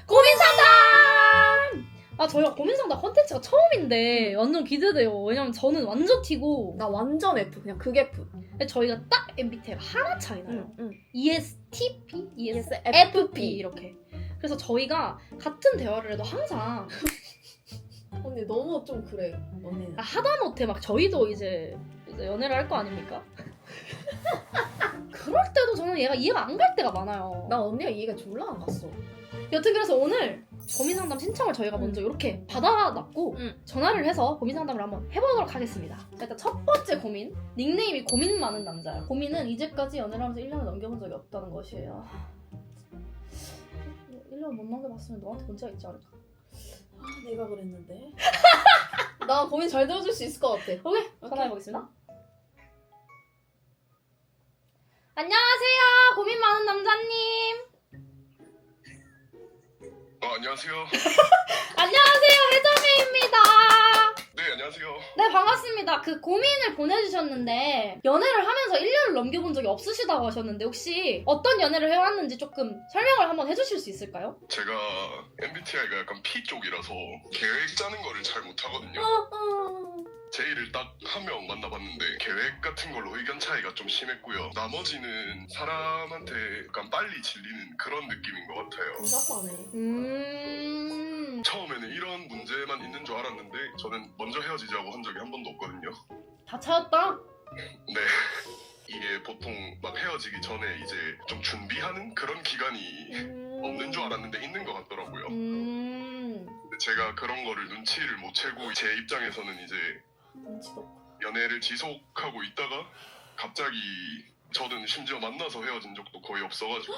고민 상담! 아 저희가 고민 상담 컨텐츠가 처음인데 완전 기대돼요. 왜냐면 저는 완전 T고 나 완전 F, 그냥 극 F. 저희가 딱 MBTI가 하나 차이 나요. 응. ESTP, ESFP. ESFP 이렇게. 그래서 저희가 같은 대화를 해도 항상 언니 너무 좀 그래. 언니는. 하다못해 막 저희도 이제 연애를 할 거 아닙니까? 그럴 때도 저는 얘가 이해가 안 갈 때가 많아요. 나 언니가 이해가 졸라 안 갔어. 여튼 그래서 오늘 고민 상담 신청을 저희가 먼저 이렇게 받아놨고 전화를 해서 고민 상담을 한번 해보도록 하겠습니다. 자, 일단 첫 번째 고민. 닉네임이 고민 많은 남자야. 고민은 이제까지 연애를 하면서 1년을 넘겨본 적이 없다는 것이에요. 1년 못 넘겨봤으면 너한테 문제가 있지 않을까? 내가 그랬는데. 나 고민 잘 들어줄 수 있을 것 같아. 오케이, 전화해보겠습니다. 안녕하세요, 고민 많은 남자님. 안녕하세요. 안녕하세요, 혜정이입니다. 네, 안녕하세요. 네, 반갑습니다. 그 고민을 보내주셨는데 연애를 하면서 1년을 넘겨본 적이 없으시다고 하셨는데 혹시 어떤 연애를 해왔는지 조금 설명을 한번 해주실 수 있을까요? 제가 MBTI가 약간 P 쪽이라서 계획 짜는 거를 잘 못하거든요. 제이를 딱 한 명 만나봤는데 계획 같은 걸로 의견 차이가 좀 심했고요. 나머지는 사람한테 약간 빨리 질리는 그런 느낌인 것 같아요. 답답하네. 처음에는 이런 문제만 있는 줄 알았는데 저는 먼저 헤어지자고 한 적이 한 번도 없거든요. 다 차였다? 네. 이게 보통 막 헤어지기 전에 이제 좀 준비하는 그런 기간이 없는 줄 알았는데 있는 것 같더라고요. 근데 제가 그런 거를 눈치를 못 채고 제 입장에서는 이제 눈치도 없고. 연애를 지속하고 있다가 갑자기 저는 심지어 만나서 헤어진 적도 거의 없어가지고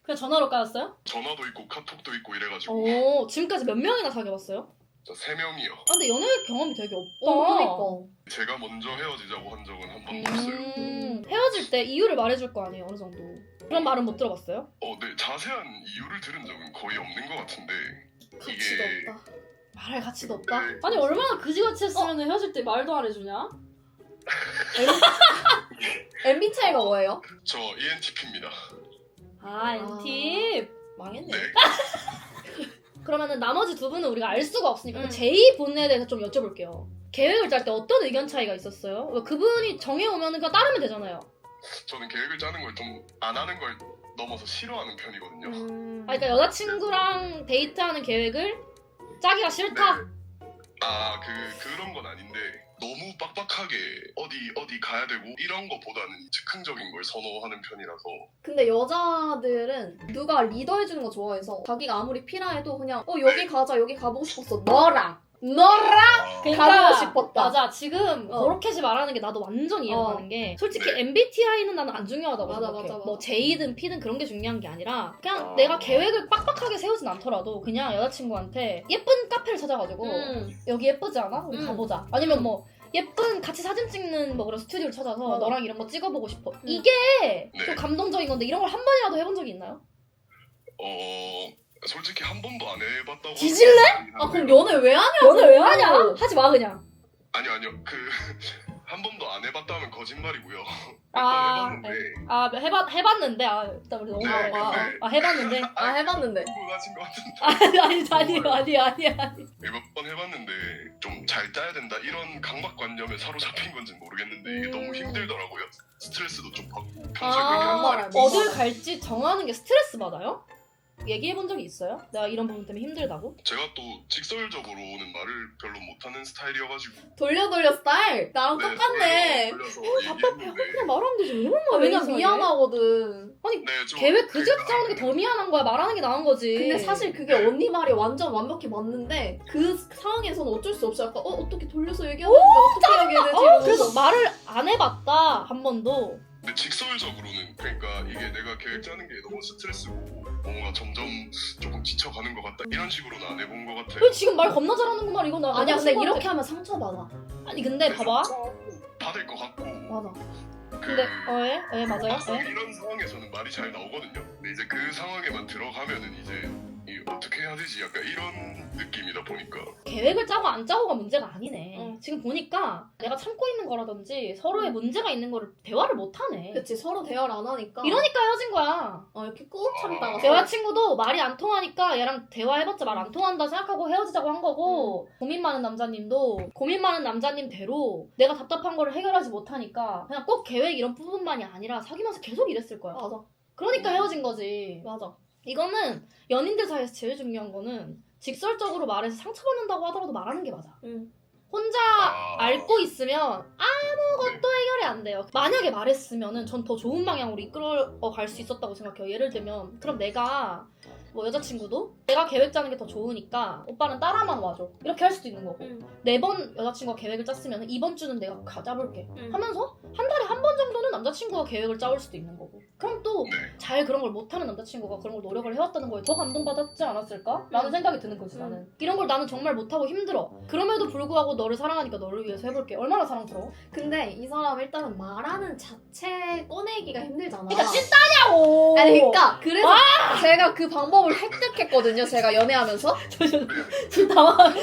그냥 전화로 까였어요? 전화도 있고 카톡도 있고 이래가지고 오, 지금까지 몇 명이나 사귀어봤어요? 저 3명이요. 아, 근데 연애 경험이 되게 없다. 그니까. 제가 먼저 헤어지자고 한 적은 한 번도 없어요. 헤어질 때 이유를 말해줄 거 아니에요, 어느 정도. 그런 말은 못 들어봤어요? 네, 자세한 이유를 들은 적은 거의 없는 것 같은데 가치도 이게 없다. 말할 가치도 없다? 네. 아니, 얼마나 그지같이 했으면 헤어질 때 말도 안 해주냐? MBTI가 뭐예요? 저 ENTP입니다. 아, NT. 망했네. 네. 그러면은 나머지 두 분은 우리가 알 수가 없으니까 그 제이 분에 대해서 좀 여쭤볼게요. 계획을 짤 때 어떤 의견 차이가 있었어요? 그분이 정해오면 그냥 따르면 되잖아요. 저는 계획을 짜는 걸 좀 안 하는 걸 넘어서 싫어하는 편이거든요. 아, 그러니까 여자친구랑 데이트하는 계획을 짜기가 싫다? 그런 건 아닌데 너무 빡빡하게 어디 가야 되고 이런 거보다는 즉흥적인 걸 선호하는 편이라서. 근데 여자들은 누가 리더해주는 거 좋아해서 자기가 아무리 피라해도 그냥 여기 가자, 여기 가보고 싶었어. 너랑 가보고 싶었다. 맞아. 지금 그렇게지 말하는 게 나도 완전 이해가 가는 게 솔직히 네. MBTI는 나는 안 중요하다고 맞아, 생각해. 맞아. 뭐 J든 P든 그런 게 중요한 게 아니라 그냥 내가 계획을 빡빡하게 세우진 않더라도 그냥 여자친구한테 예쁜 카페를 찾아가지고 여기 예쁘지 않아? 우리 가보자. 아니면 뭐 예쁜 같이 사진 찍는 뭐 그런 스튜디오를 찾아서 맞아. 너랑 이런 거 찍어보고 싶어. 이게 좀 네. 감동적인 건데 이런 걸 한 번이라도 해본 적이 있나요? 솔직히 한 번도 안 해봤다고. 뒤질래? 아 그럼 연애 왜 하냐고. 연애 왜 하냐? 하지 마 그냥. 아니요. 한 번도 안 해봤다면 거짓말이고요. 아, 해봤는데 해봤는데 일단 우리 너무 네, 많아. 근데 해봤는데 해봤는데. 궁금하신 것 같은데 아니야. 몇 번 해봤는데 좀 잘 짜야 된다 이런 강박관념에 사로잡힌 건지 모르겠는데 이게 너무 힘들더라고요. 스트레스도 좀 받고 평소에 그렇게 한 말이 어딜 갈지 정하는 게 스트레스 받아요? 얘기해본 적이 있어요? 내가 이런 부분 때문에 힘들다고? 제가 또 직설적으로는 말을 별로 못하는 스타일이어가지고 돌려 스타일. 나랑 똑같네. 돌려서 답답해. 얘기했는데 그냥 말하면 되지. 왜 이런 말이야? 왜냐면 미안하거든. 네, 좀 계획 그지같이 짜는 게 더 미안한 거야. 말하는 게 나은 거지. 근데 사실 그게 언니 말이 완전 완벽히 맞는데 그 상황에서는 어쩔 수 없이 약간 어떻게 돌려서 얘기하는데 어떻게 얘기해야 되지? 이러면서. 그래서 말을 안 해봤다 한 번도. 근데 직설적으로는 그러니까 이게 내가 계획 짜는 게 너무 스트레스고 뭔가 점점 조금 지쳐가는 것 같다 이런 식으로는 안 해본 것 같아요. 왜 지금 말 겁나 잘하는구만 이거 나. 아니야 근데 친구한테- 이렇게 하면 상처받아. 아니 근데 봐봐. 받을 것 같고 맞아. 근데 예 맞아요. 막상 이런 상황에서는 말이 잘 나오거든요. 근데 이제 그 상황에만 들어가면은 이제 어떻게 해야 되지? 약간 이런 느낌이다 보니까. 계획을 짜고 안 짜고가 문제가 아니네. 응. 지금 보니까 내가 참고 있는 거라든지 서로의 문제가 있는 거를 대화를 못 하네. 그치, 서로 대화를 안 하니까. 이러니까 헤어진 거야. 이렇게 꾹 참다가. 내 여자친구도 말이 안 통하니까 얘랑 대화해봤자 말 안 통한다 생각하고 헤어지자고 한 거고 고민 많은 남자님도 고민 많은 남자님대로 내가 답답한 거를 해결하지 못하니까 그냥 꼭 계획 이런 부분만이 아니라 사귀면서 계속 이랬을 거야. 맞아. 그러니까 헤어진 거지. 맞아. 이거는 연인들 사이에서 제일 중요한 거는 직설적으로 말해서 상처받는다고 하더라도 말하는 게 맞아. 혼자 앓고 있으면 아무것도 해결이 안 돼요. 만약에 말했으면은 전 더 좋은 방향으로 이끌어 갈 수 있었다고 생각해요. 예를 들면 그럼 내가 뭐 여자친구도 내가 계획 짜는 게 더 좋으니까 오빠는 따라만 와줘 이렇게 할 수도 있는 거고 네 번 여자친구가 계획을 짰으면 이번 주는 내가 짜볼게 하면서 한 달에 한 번 정도는 남자친구가 계획을 짜올 수도 있는 거고 그럼 또 잘 그런 걸 못하는 남자친구가 그런 걸 노력을 해왔다는 거에 더 감동받았지 않았을까? 라는 생각이 드는 거지 나는. 이런 걸 나는 정말 못하고 힘들어. 그럼에도 불구하고 너를 사랑하니까 너를 위해서 해볼게. 얼마나 사랑스러워? 근데 이 사람 일단은 말하는 자체 꺼내기가 힘들잖아. 그러니까 찐따냐고! 아니 그러니까 그래서 제가 그 방법을 획득했거든요. 제가 연애하면서. 지금 당황.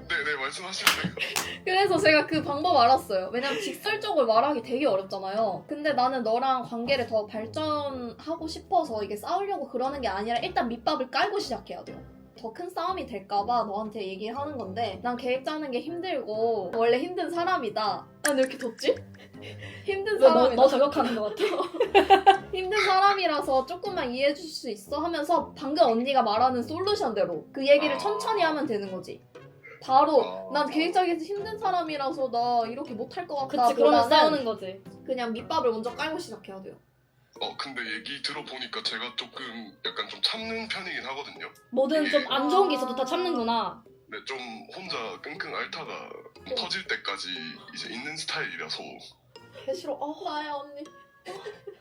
네네 말씀하시면 돼요. 그래서 제가 그 방법 알았어요. 왜냐면 직설적으로 말하기 되게 어렵잖아요. 근데 나는 너랑 관계를 더 발전하고 싶어서 이게 싸우려고 그러는 게 아니라 일단 밑밥을 깔고 시작해야 돼요. 더 큰 싸움이 될까봐 너한테 얘기를 하는 건데 난 계획 짜는 게 힘들고 원래 힘든 사람이다. 난 왜 이렇게 덥지? 힘든 사람이다. 너 저격하는 것 같아. 힘든 사람이라서 조금만 이해해 줄 수 있어 하면서 방금 언니가 말하는 솔루션대로 그 얘기를 천천히 하면 되는 거지. 바로 난 계획 짜기 힘든 사람이라서 나 이렇게 못할 것 같다. 그치 그러면 싸우는 거지. 그냥 밑밥을 먼저 깔고 시작해야 돼요. 근데 얘기 들어보니까 제가 조금 약간 좀 참는 편이긴 하거든요. 뭐든 좀 안 좋은 게 있어도 다 참는구나. 네, 좀 혼자 끙끙 앓다가 터질 때까지 이제 있는 스타일이라서 개 싫어. 나야 언니.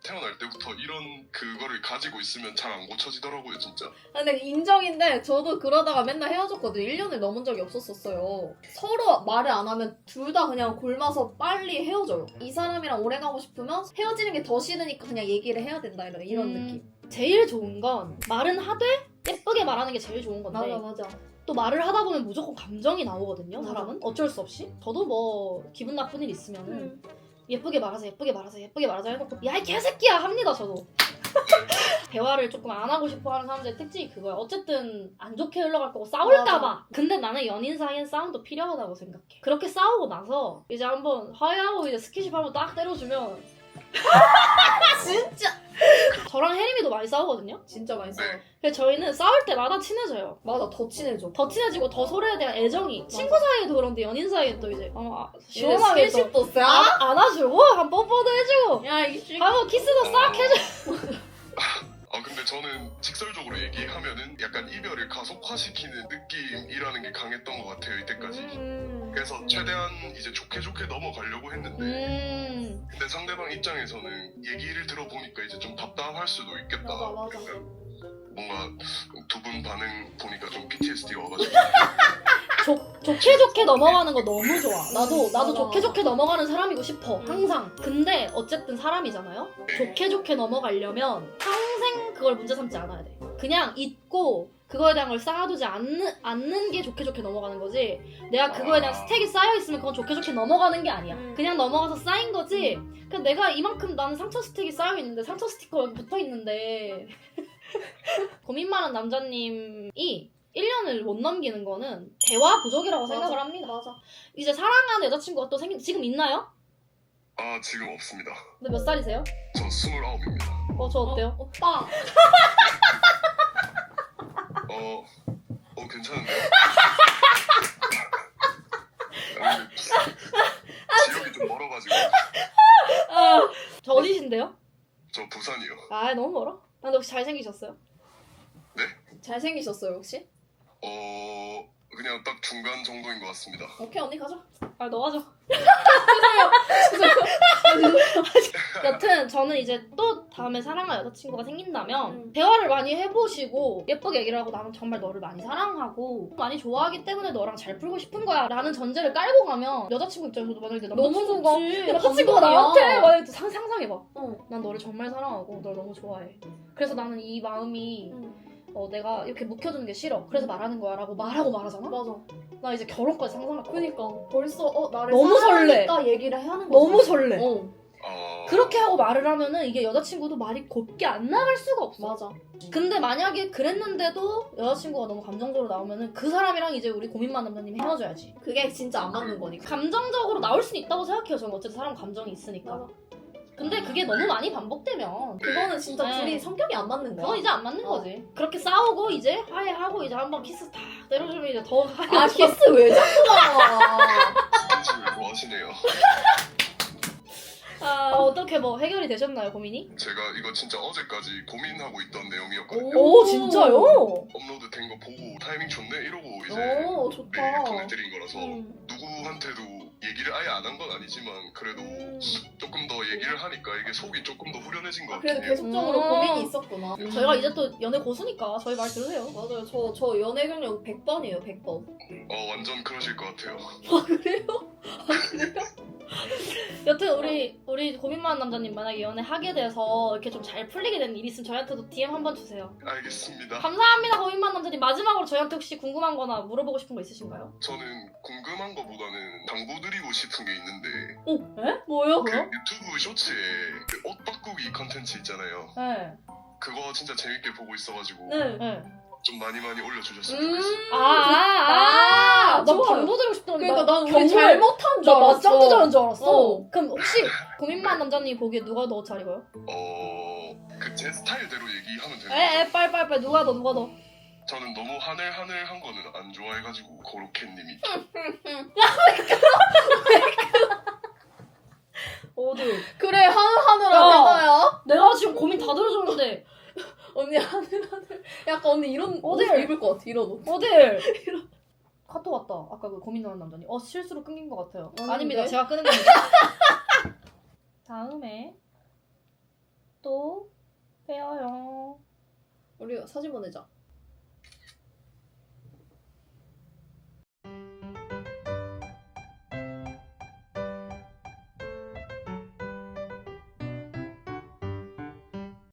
태어날 때부터 이런 그거를 가지고 있으면 잘 안 고쳐지더라고요, 진짜. 근데 인정인데 저도 그러다가 맨날 헤어졌거든요. 1년을 넘은 적이 없었어요. 서로 말을 안 하면 둘 다 그냥 골마서 빨리 헤어져요. 이 사람이랑 오래 가고 싶으면 헤어지는 게 더 싫으니까 그냥 얘기를 해야 된다 이런 느낌. 제일 좋은 건 말은 하되 예쁘게 말하는 게 제일 좋은 건데 맞아. 또 말을 하다 보면 무조건 감정이 나오거든요. 맞아. 사람은 어쩔 수 없이. 저도 뭐 기분 나쁜 일 있으면은 예쁘게 말하자 해놓고 야 이 개새끼야 합니다 저도. 대화를 조금 안 하고 싶어 하는 사람들의 특징이 그거야. 어쨌든 안 좋게 흘러갈 거고 싸울까봐. 근데 나는 연인 사이엔 싸움도 필요하다고 생각해. 그렇게 싸우고 나서 이제 한번 화해하고 이제 스킨십 한번 딱 때려주면 진짜 저랑 혜림이도 많이 싸우거든요. 진짜 많이 싸워. 그래서 저희는 싸울 때마다 친해져요. 맞아, 더 친해져. 더 친해지고 더 서로에 대한 애정이 친구 사이에도 그런데 연인 사이에도 이제 시원하게 또 스킨십도 싹. 안아주고 한 뽀뽀도 해주고 야 이게 한번 키스도 싹 해주고. 근데 저는 직설적으로 얘기하면은 약간 이별을 가속화시키는 느낌이라는 게 강했던 것 같아요, 이때까지. 그래서 최대한 이제 좋게 넘어가려고 했는데 근데 상대방 입장에서는 얘기를 들어보니까 이제 좀 답답할 수도 있겠다. 맞아. 약간 뭔가 두 분 반응 보니까 좀 PTSD가 와가지고 좋게 넘어가는 거 너무 좋아. 나도 맞아. 좋게 넘어가는 사람이고 싶어. 항상. 근데 어쨌든 사람이잖아요. 좋게 넘어가려면 평생 그걸 문제 삼지 않아야 돼. 그냥 잊고 그거에 대한 걸 쌓아두지 않는 게 좋게 넘어가는 거지. 내가 그거에 대한 스택이 쌓여있으면 그건 좋게 넘어가는 게 아니야. 그냥 넘어가서 쌓인 거지. 그냥 내가 이만큼 나는 상처 스택이 쌓여있는데 상처 스티커 여기 붙어있는데 고민 많은 남자님이 1년을 못 넘기는 거는 대화 부족이라고 생각을 합니다. 맞아. 이제 사랑하는 여자친구가 또 지금 있나요? 지금 없습니다. 근데 몇 살이세요? 저 29입니다. 저 어때요? 오빠. 괜찮은데요? 지역이 좀 멀어가지고. 저 어디신데요? 저 부산이요. 너무 멀어? 근데 혹시 잘생기셨어요? 네? 잘생기셨어요 혹시? 그냥 딱 중간 정도인 것 같습니다. 오케이 언니 가자. 아, 너 하자. 여튼 저는 이제 또 다음에 사랑할 여자친구가 생긴다면 대화를 많이 해보시고 예쁘게 얘기를 하고 나는 정말 너를 많이 사랑하고 많이 좋아하기 때문에 너랑 잘 풀고 싶은 거야 라는 전제를 깔고 가면 여자친구 입장에서도 만약에 내 너무 남자친구가 좋지. 여자친구가 감동이야. 나한테 만약에 상상해봐. 어. 난 너를 정말 사랑하고 널 너무 좋아해. 그래서 나는 이 마음이 내가 이렇게 묵혀두는 게 싫어. 그래서 말하는 거야 라고 말하고 말하잖아? 맞아. 나 이제 결혼까지 상상할 거야. 그니까 벌써 나를 너무 사랑하니까 얘기를 하는 거잖아. 너무 설레. 그렇게 하고 말을 하면은 이게 여자친구도 말이 곱게 안 나갈 수가 없어. 맞아. 근데 만약에 그랬는데도 여자친구가 너무 감정적으로 나오면은 그 사람이랑 이제 우리 고민만 남자님 헤어져야지. 그게 진짜 안 맞는 거니까. 감정적으로 나올 수는 있다고 생각해요. 저는 어쨌든 사람 감정이 있으니까. 맞아. 근데 그게 너무 많이 반복되면 그거는 진짜 네. 둘이 성격이 안 맞는 거야. 그건 이제 안 맞는 거지. 그렇게 싸우고 이제 화해하고 이제 한번 키스 탁 때려주면 이제 더 아 키스 왜 자꾸 나와? 스킨십을 좋아하시네요. 어떻게 뭐 해결이 되셨나요, 고민이? 제가 이거 진짜 어제까지 고민하고 있던 내용이었거든요. 오 진짜요? 업로드된 거 보고 타이밍 좋네 이러고 이제 오 메일 좋다. 보내드린 거라서 누구한테도 얘기를 아예 안 한 건 아니지만 그래도 조금 더 얘기를 하니까 이게 속이 조금 더 후련해진 것 그래도 같긴 해요. 계속적으로 고민이 있었구나. 저희가 이제 또 연애 고수니까 저희 말 들으세요. 맞아요. 저 연애 경력 100번이에요. 100번. 완전 그러실 것 같아요. 그래요? 여튼 우리 고민 많은 남자님 만약에 연애하게 돼서 이렇게 좀 잘 풀리게 된 일 있으면 저희한테도 DM 한번 주세요. 알겠습니다. 감사합니다, 고민 많은 남자님. 마지막으로 저희한테 혹시 궁금한 거나 물어보고 싶은 거 있으신가요? 저는 궁금한 거보다는 당부드리고 싶은 게 있는데 에? 뭐요? 그 유튜브 쇼츠에 그 옷 바꾸기 컨텐츠 있잖아요. 네. 그거 진짜 재밌게 보고 있어가지고 네. 좀 많이 올려주셨으면 좋겠어요. 나 좋아요. 당부드리고 싶다는 게 그러니까 난 우리 경고에 잘못한 줄 나 알았어. 맞짱 뜨자는 줄 알았어. 그럼 혹시 고민 많은 남자님 보기에 누가 더 잘 입어요? 그 제 스타일대로 얘기하면 되는 거죠. 빨리 누가 더? 저는 너무 하늘하늘한 거는 안 좋아해가지고 고로케님이 어디? 그래 하늘하늘 야. 하나야. 내가 지금 고민 다 들어줬는데 언니 하늘하늘. 약간 언니 이런 어딜? 옷 입을 것 같아. 이런 옷. 어딜? 카톡 왔다. 아까 그 고민 많은 남자님. 실수로 끊긴 것 같아요. 아닌데? 아닙니다. 제가 끊은 겁니다. 다음에 또 봬요. 우리 사진 보내자.